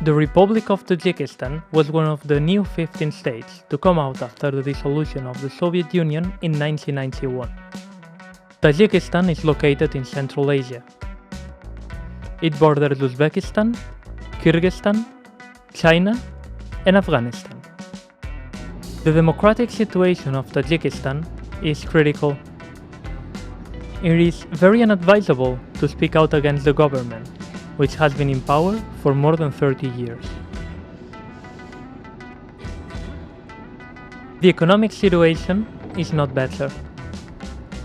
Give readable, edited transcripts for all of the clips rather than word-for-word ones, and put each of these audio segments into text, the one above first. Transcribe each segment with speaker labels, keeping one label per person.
Speaker 1: The Republic of Tajikistan was one of the new 15 states to come out after the dissolution of the Soviet Union in 1991. Tajikistan is located in Central Asia. It borders Uzbekistan, Kyrgyzstan, China, and Afghanistan. The democratic situation of Tajikistan is critical. It is very unadvisable to speak out against the government, which has been in power for more than 30 years. The economic situation is not better.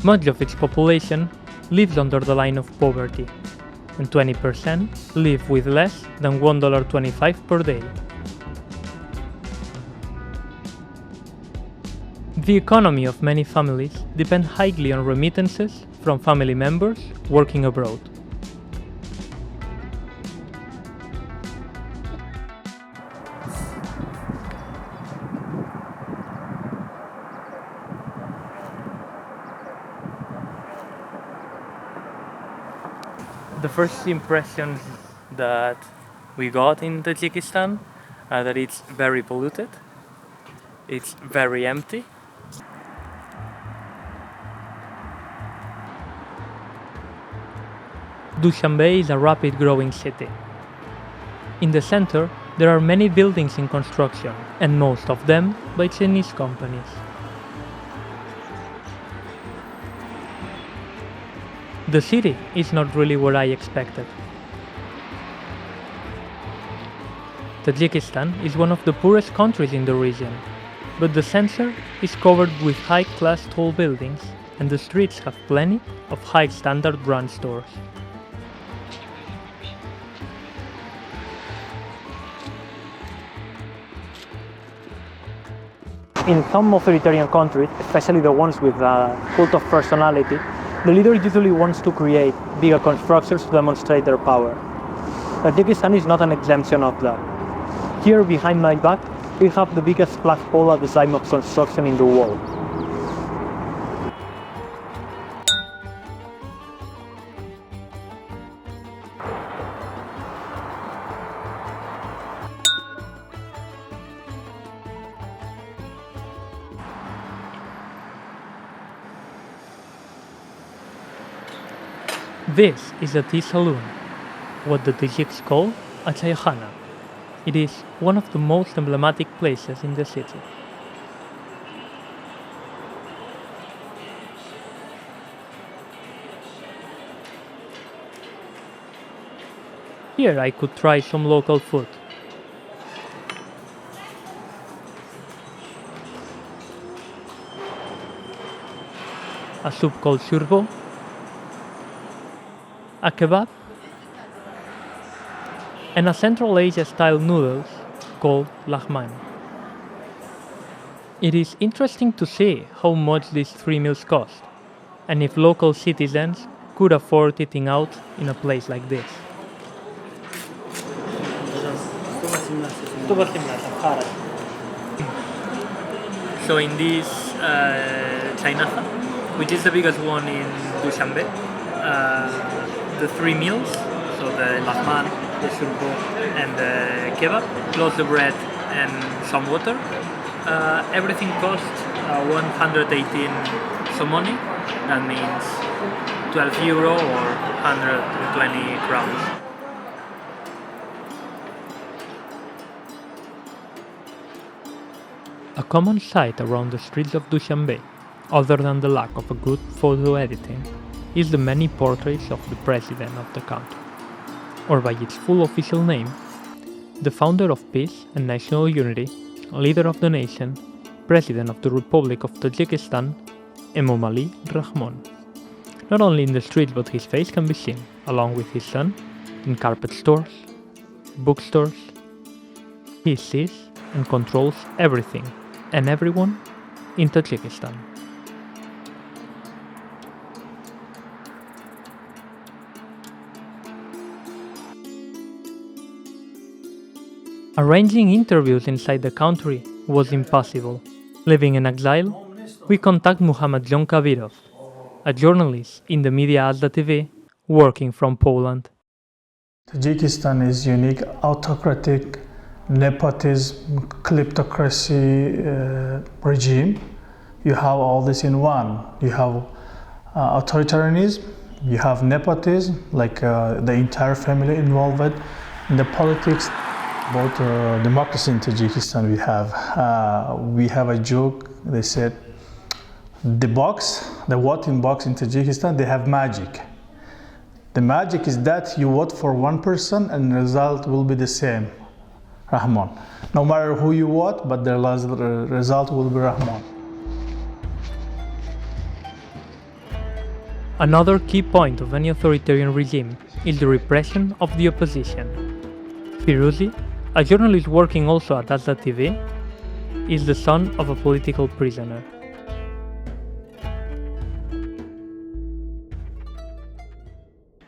Speaker 1: Much of its population lives under the line of poverty, and 20% live with less than $1.25 per day. The economy of many families depends highly on remittances from family members working abroad. The first impressions that we got in Tajikistan are that it's very polluted, it's very empty. Dushanbe is a rapid growing city. In the center, there are many buildings in construction, and most of them by Chinese companies. The city is not really what I expected. Tajikistan is one of the poorest countries in the region, but the center is covered with high-class tall buildings, and the streets have plenty of high-standard brand stores.
Speaker 2: In some authoritarian countries, especially the ones with a cult of personality, the leader usually wants to create bigger constructions to demonstrate their power. Tajikistan is not an exemption of that. Here behind my back, we have the biggest flagpole at the time of construction in the world.
Speaker 1: This is a tea saloon, what the Tajiks call a chaykhana. It is one of the most emblematic places in the city. Here I could try some local food. A soup called shurbo, a kebab, and a Central Asia-style noodles called lahman. It is interesting to see how much these three meals cost, and if local citizens could afford eating out in a place like this. So in this Chinaha, which is the biggest one in Dushanbe, the three meals, so the lahman, the shurbo, and the kebab, plus the bread and some water, everything costs 118 somoni. That means 12 euro or 120 crowns. A common sight around the streets of Dushanbe, other than the lack of a good photo editing, is the many portraits of the president of the country, or by its full official name, the founder of peace and national unity, leader of the nation, president of the Republic of Tajikistan, Emomali Rahmon. Not only in the streets but his face can be seen, along with his son, in carpet stores, bookstores. He sees and controls everything and everyone in Tajikistan. Arranging interviews inside the country was impossible. Living in exile, we contact Muhammad John Kabirov, a journalist in the media Azda TV, working from Poland.
Speaker 3: Tajikistan is unique, autocratic, nepotism, kleptocracy regime. You have all this in one. You have authoritarianism, you have nepotism, like the entire family involved in the politics. About democracy in Tajikistan, we have a joke. They said the voting box in Tajikistan, they have magic. The magic is that you vote for one person and the result will be the same, Rahman. No matter who you vote, but the result will be Rahman.
Speaker 1: Another key point of any authoritarian regime is the repression of the opposition. Firuzi, a journalist working also at Azda TV, is the son of a political prisoner.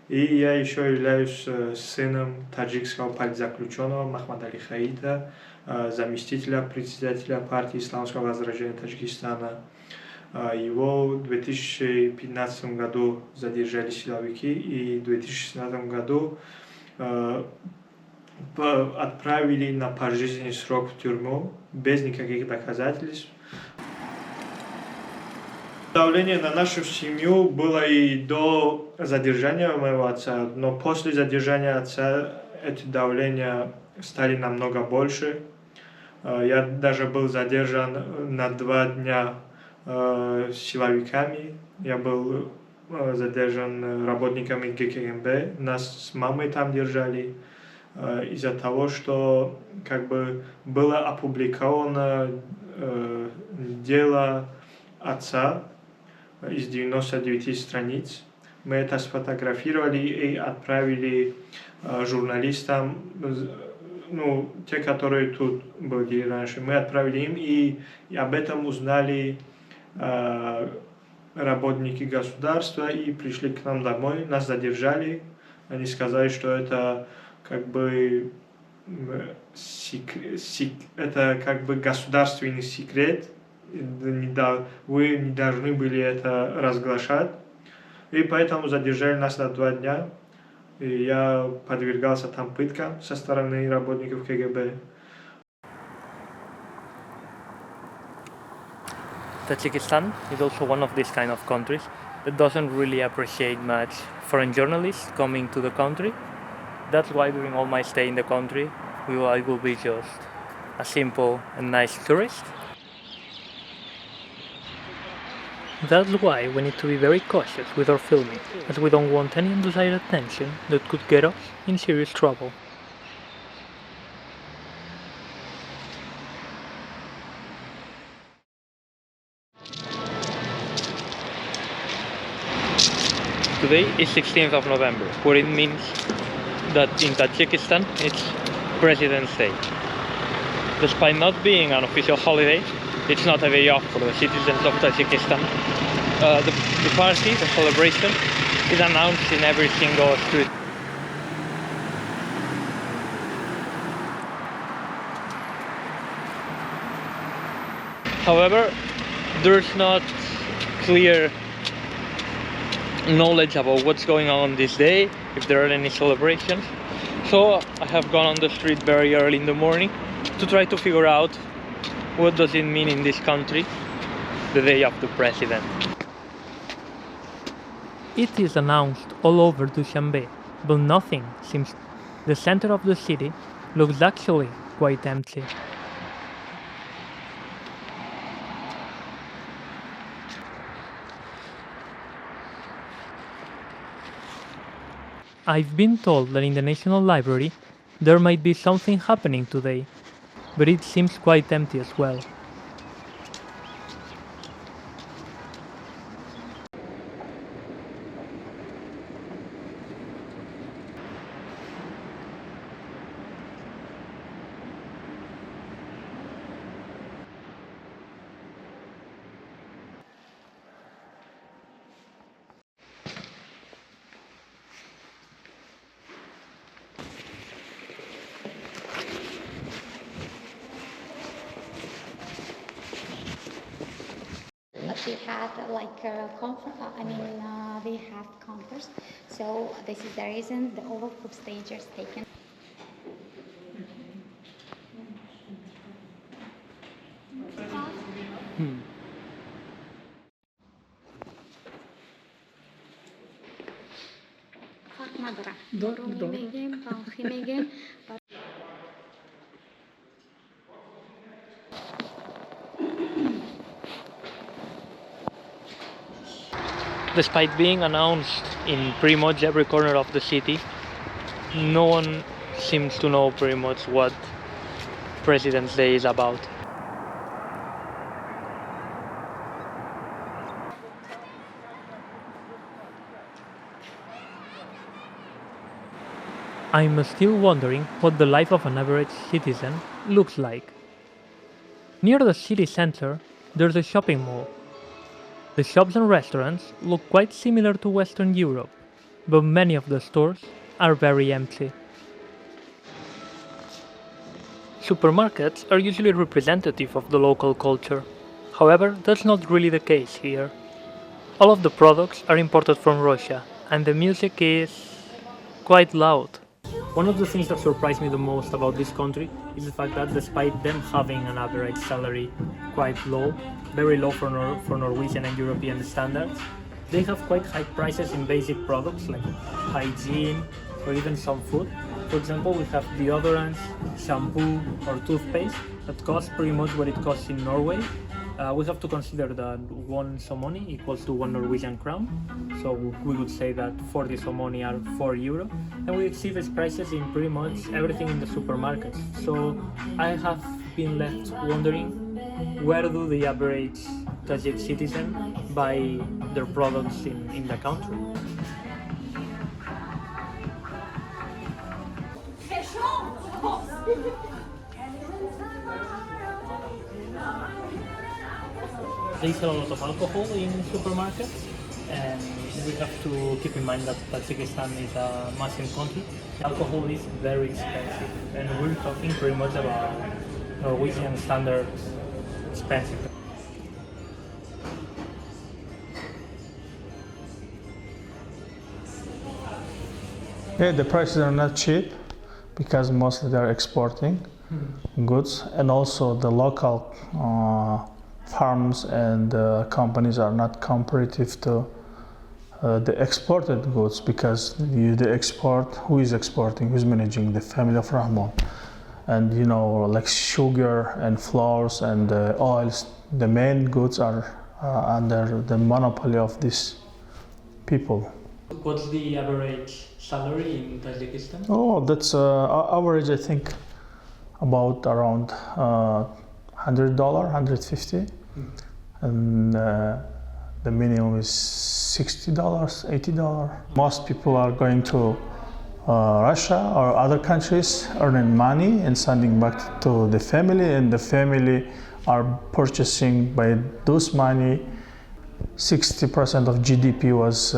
Speaker 4: И я еще являюсь сыном таджикского политзаключенного Махмада Али Хаида, заместителя председателя партии Исламского возрождения Таджикистана. Его в 2015 году задержали силовики и в 2016 году отправили на пожизненный срок в тюрьму без никаких доказательств. Давление на нашу семью было и до задержания моего отца, но после задержания отца эти давления стали намного больше. Я даже был задержан на 2 дня силовиками. Я был задержан работниками ГКМБ. Нас с мамой там держали из-за того, что было опубликовано дело отца из 99 страниц. Мы это сфотографировали и отправили журналистам, те, которые тут были раньше. Мы отправили им, и об этом узнали работники государства и пришли к нам домой, нас задержали. Они сказали, что это государственный секрет, вы не должны были это разглашать. И поэтому задержали нас на 2 дня. И я подвергался там пыткам со стороны работников КГБ.
Speaker 1: Tajikistan is also one of these kind of countries that doesn't really appreciate much foreign journalists coming to the country. That's why during all my stay in the country, I will be just a simple and nice tourist. That's why we need to be very cautious with our filming, as we don't want any undesired attention that could get us in serious trouble. Today is 16th of November, where it means that in Tajikistan it's President's Day. Despite not being an official holiday, it's not a day off for the citizens of Tajikistan. The party, the celebration, is announced in every single street. However, there's not clear knowledge about what's going on this day, if there are any celebrations. So I have gone on the street very early in the morning to try to figure out what does it mean in this country, the day of the president. It is announced all over Dushanbe, but nothing seems. The center of the city looks actually quite empty. I've been told that in the National Library there might be something happening today, but it seems quite empty as well.
Speaker 5: We had like a conference, they have counters. So this is the reason the overproof stage is taken.
Speaker 1: Despite being announced in pretty much every corner of the city, no one seems to know pretty much what President's Day is about. I'm still wondering what the life of an average citizen looks like. Near the city center, there's a shopping mall. The shops and restaurants look quite similar to Western Europe, but many of the stores are very empty. Supermarkets are usually representative of the local culture. However, that's not really the case here. All of the products are imported from Russia, and the music is quite loud. One of the things that surprised me the most about this country is the fact that despite them having an average salary quite low, very low for Norwegian and European standards, they have quite high prices in basic products like hygiene or even some food. For example, we have deodorants, shampoo or toothpaste that cost pretty much what it costs in Norway. We have to consider that 1 somoni equals to 1 Norwegian crown, so we would say that 40 somoni are 4 euro, and we see these prices in pretty much everything in the supermarkets. So I have been left wondering, where do the average Tajik citizen buy their products in the country? They sell a lot of alcohol in supermarkets, and we have to keep in mind that Tayikistán is a Muslim country. Alcohol is very expensive, and we're talking pretty much about Norwegian standard expensive.
Speaker 3: Yeah, the prices are not cheap because mostly they're exporting goods, and also the local farms and companies are not comparative to the exported goods, because the export, who is exporting, who's managing? The family of Rahman. And you know, like sugar and flours and oils, the main goods are under the monopoly of these people.
Speaker 1: What's the average salary in Tajikistan?
Speaker 3: Oh, that's average, I think, about around $100, $150, and the minimum is $60, $80. Most people are going to Russia or other countries, earning money and sending back to the family, and the family are purchasing by those money. 60% of GDP was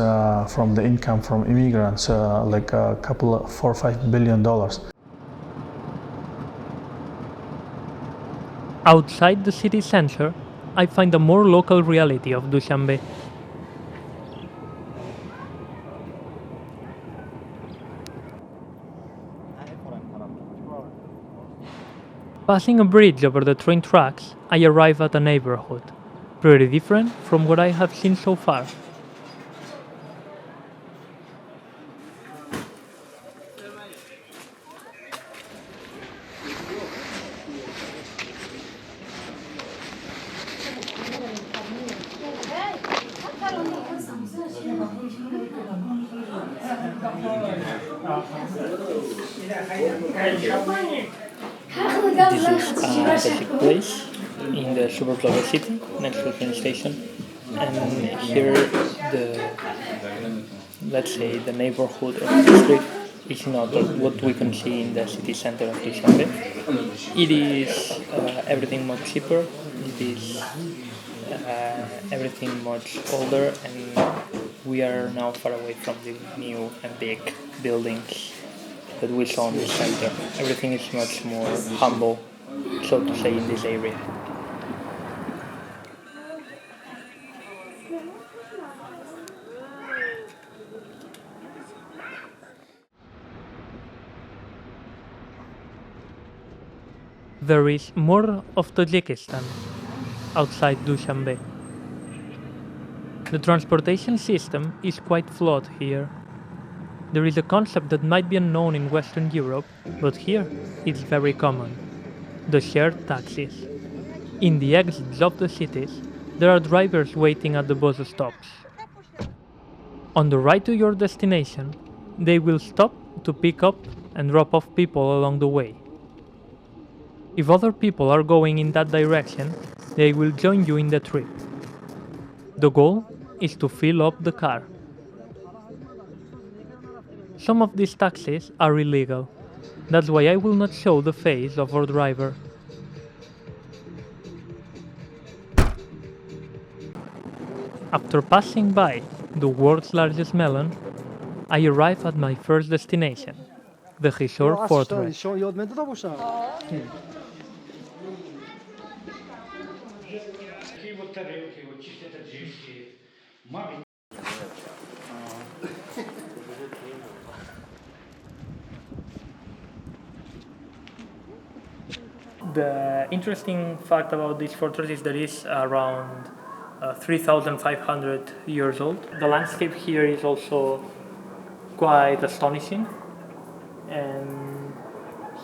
Speaker 3: from the income from immigrants, like a couple of $4 or $5 billion.
Speaker 1: Outside the city center, I find a more local reality of Dushanbe. Passing a bridge over the train tracks, I arrive at a neighborhood, pretty different from what I have seen so far. This is a basic place in the suburbs of the city, next to the train station, and here let's say the neighborhood or the district is not what we can see in the city center of Dushanbe. It is everything much cheaper, it is everything much older, and we are now far away from the new and big buildings that we saw in the center. Everything is much more humble, so to say, in this area. There is more of Tajikistan outside Dushanbe. The transportation system is quite flawed here. There is a concept that might be unknown in Western Europe, but here it's very common: the shared taxis. In the exits of the cities, there are drivers waiting at the bus stops. On the ride to your destination, they will stop to pick up and drop off people along the way. If other people are going in that direction, they will join you in the trip. The goal is to fill up the car. Some of these taxis are illegal. That's why I will not show the face of our driver. After passing by the world's largest melon, I arrive at my first destination, the Hishor Fortress. The interesting fact about this fortress is that it's around 3,500 years old. The landscape here is also quite astonishing, and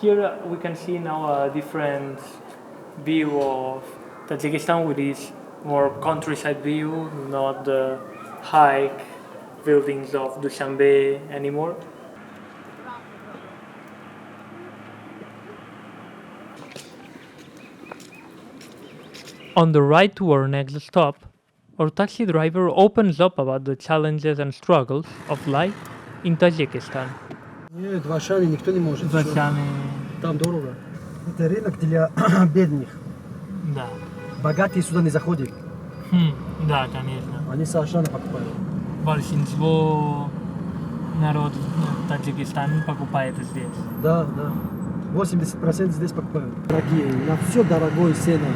Speaker 1: here we can see now a different view of Tajikistan with this more countryside view, not the high buildings of Dushanbe anymore. On the ride to our next stop, our taxi driver opens up about the challenges and struggles of life in Tajikistan.
Speaker 6: Нет, в Ашане никто не может.
Speaker 1: Васяне,
Speaker 6: Там дорого. Это рынок для бедных.
Speaker 1: да.
Speaker 6: Богатые сюда не заходят.
Speaker 1: Да, конечно.
Speaker 6: Они с Ашана покупают.
Speaker 1: Большинство народ Таджикистана покупает здесь.
Speaker 6: Да, да. 80% здесь покупают. Дорогие, на все дорогое цена.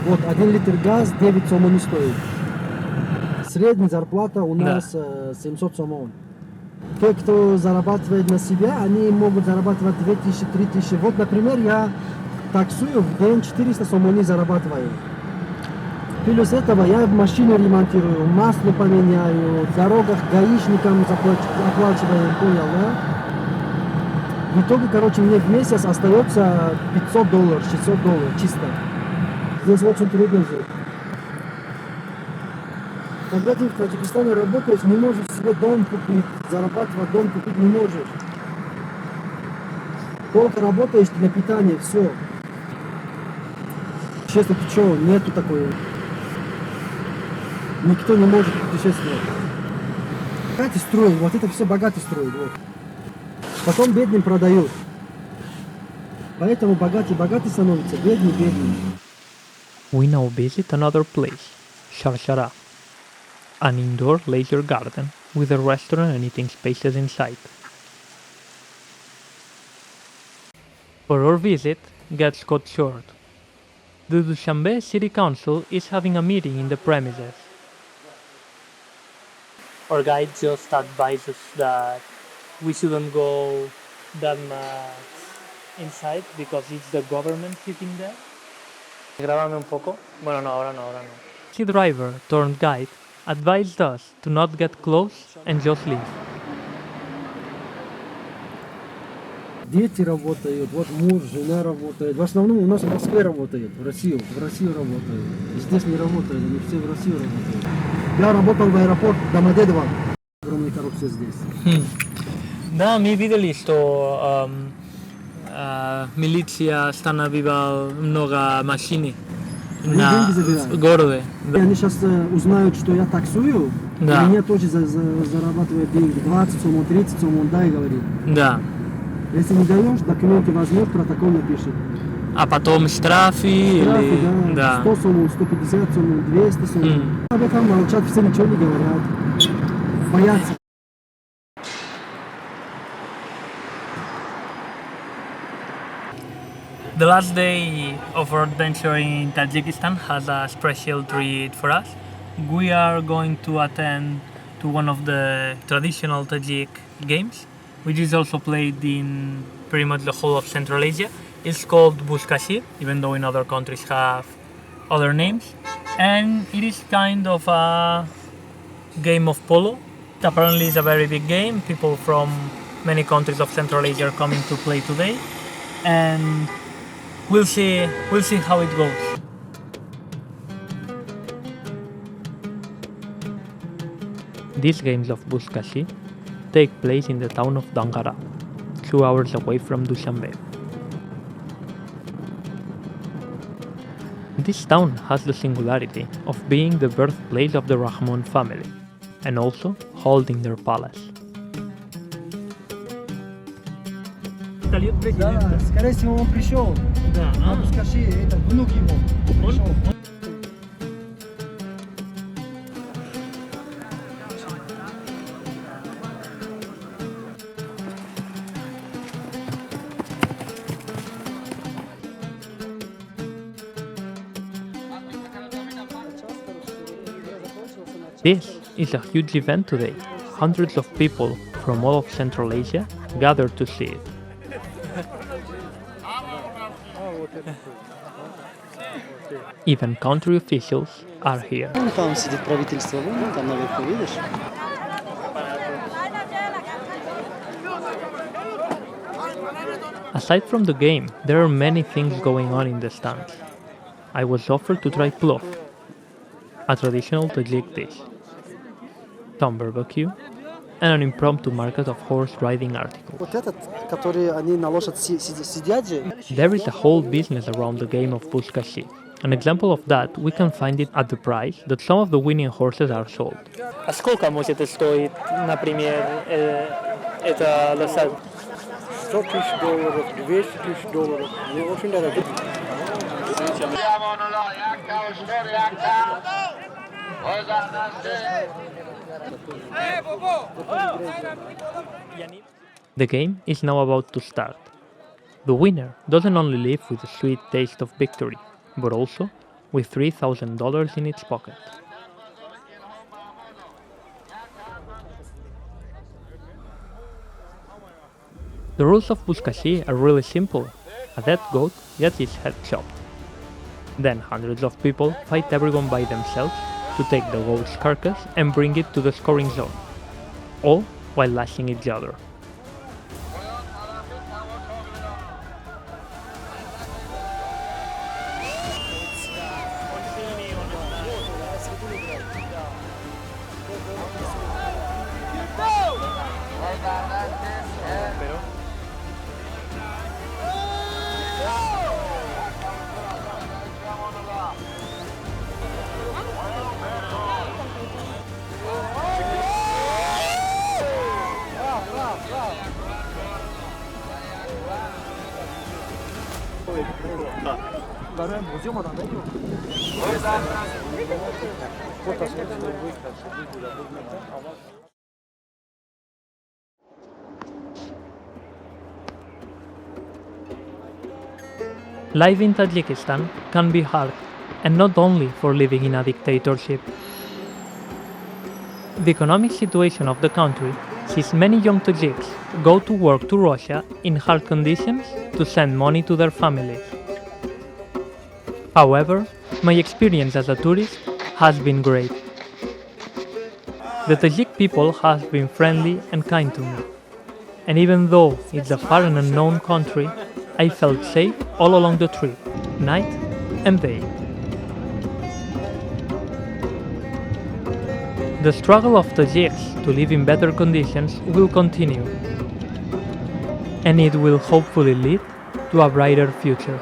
Speaker 6: Вот 1 литр газ 9 сомон не стоит. Средняя зарплата у нас 700 сомон. Те, кто зарабатывает на себя, они могут зарабатывать 2000-3000. Вот, например, я таксую в день 400 сомони зарабатываю. Плюс этого я машину ремонтирую, масло поменяю, в дорогах гаишникам оплачиваю, понял, да? В итоге, короче, мне в месяц остается $500, $600 чисто. Здесь очень трудно жить. Когда ты в Таджикистане работаешь, не можешь себе дом купить, зарабатывать дом купить не можешь. Только работаешь для питания, все. Честно, ты что, нету такого. Никто не может путешествовать. Богатые строят, вот это все богатые строят. Вот. Потом бедным продают. Поэтому богатые становятся, бедные.
Speaker 1: We now visit another place, Sharshara, an indoor leisure garden with a restaurant and eating spaces inside. But our visit gets cut short. The Dushanbe City Council is having a meeting in the premises. Our guide just advised us that we shouldn't go that much inside because it's the government sitting there. Grábame un poco. Bueno, no, ahora no. The driver turned guide advised us to not get close and just leave.
Speaker 6: Дети работают, вот муж, жена работает. В основном у нас в Москве работают, в Россию работают. Здесь не работают, они все в Россию работают. Я работал в аэропорт Домодедово. Огромная коррупция здесь.
Speaker 1: Да, мы видели, что милиция останавливала много машин на городе.
Speaker 6: Они сейчас узнают, что я таксую,
Speaker 1: Да.
Speaker 6: и меня тоже зарабатывают деньги. 20 сомон, 30 сомон, дай, говорит.
Speaker 1: Да.
Speaker 6: Если не даешь, документы возьмет, протокол напишет.
Speaker 1: А потом штрафы
Speaker 6: Штрафы,
Speaker 1: или...
Speaker 6: да. 100 сомон, 150 сомон, 200 сомон. Об этом молчат, все ничего не говорят. Боятся.
Speaker 1: The last day of our adventure in Tajikistan has a special treat for us. We are going to attend to one of the traditional Tajik games, which is also played in pretty much the whole of Central Asia. is called Buzkashi, even though in other countries have other names. And it is kind of a game of polo. Apparently it's a very big game. People from many countries of Central Asia are coming to play today. And we'll see how it goes. These games of Buzkashi take place in the town of Dangara, 2 hours away from Dushanbe. This town has the singularity of being the birthplace of the Rahman family, and also holding their palace.
Speaker 6: Да, скорее всего, он пришел.
Speaker 1: Да,
Speaker 6: На Бузкаши, это внук его. Пришел.
Speaker 1: This is a huge event today. Hundreds of people from all of Central Asia gathered to see it. Even country officials are here.
Speaker 6: Там сидит правительство, вон там наверху, видишь?
Speaker 1: Aside from the game, there are many things going on in the stands. I was offered to try plov, a traditional Tajik dish, some barbecue, and an impromptu market of horse riding articles.
Speaker 6: Вот этот, который они на лошадь сидят же.
Speaker 1: There is a whole business around the game of Buzkashi. An example of that we can find it at the price that some of the winning horses are sold.
Speaker 2: А сколько может стоить, например, это лошадь?
Speaker 6: $100 000, $200 000. Не очень дорого.
Speaker 1: The game is now about to start. The winner doesn't only leave with a sweet taste of victory, but also with $3,000 in its pocket. The rules of Buzkashi are really simple. A dead goat gets its head chopped. Then hundreds of people fight everyone by themselves to take the goat's carcass and bring it to the scoring zone, all while lashing each other. Life in Tajikistan can be hard, and not only for living in a dictatorship. The economic situation of the country sees many young Tajiks go to work to Russia in hard conditions to send money to their families. However, my experience as a tourist has been great. The Tajik people have been friendly and kind to me, and even though it's a far and unknown country, I felt safe all along the trip, night and day. The struggle of Tajiks to live in better conditions will continue, and it will hopefully lead to a brighter future.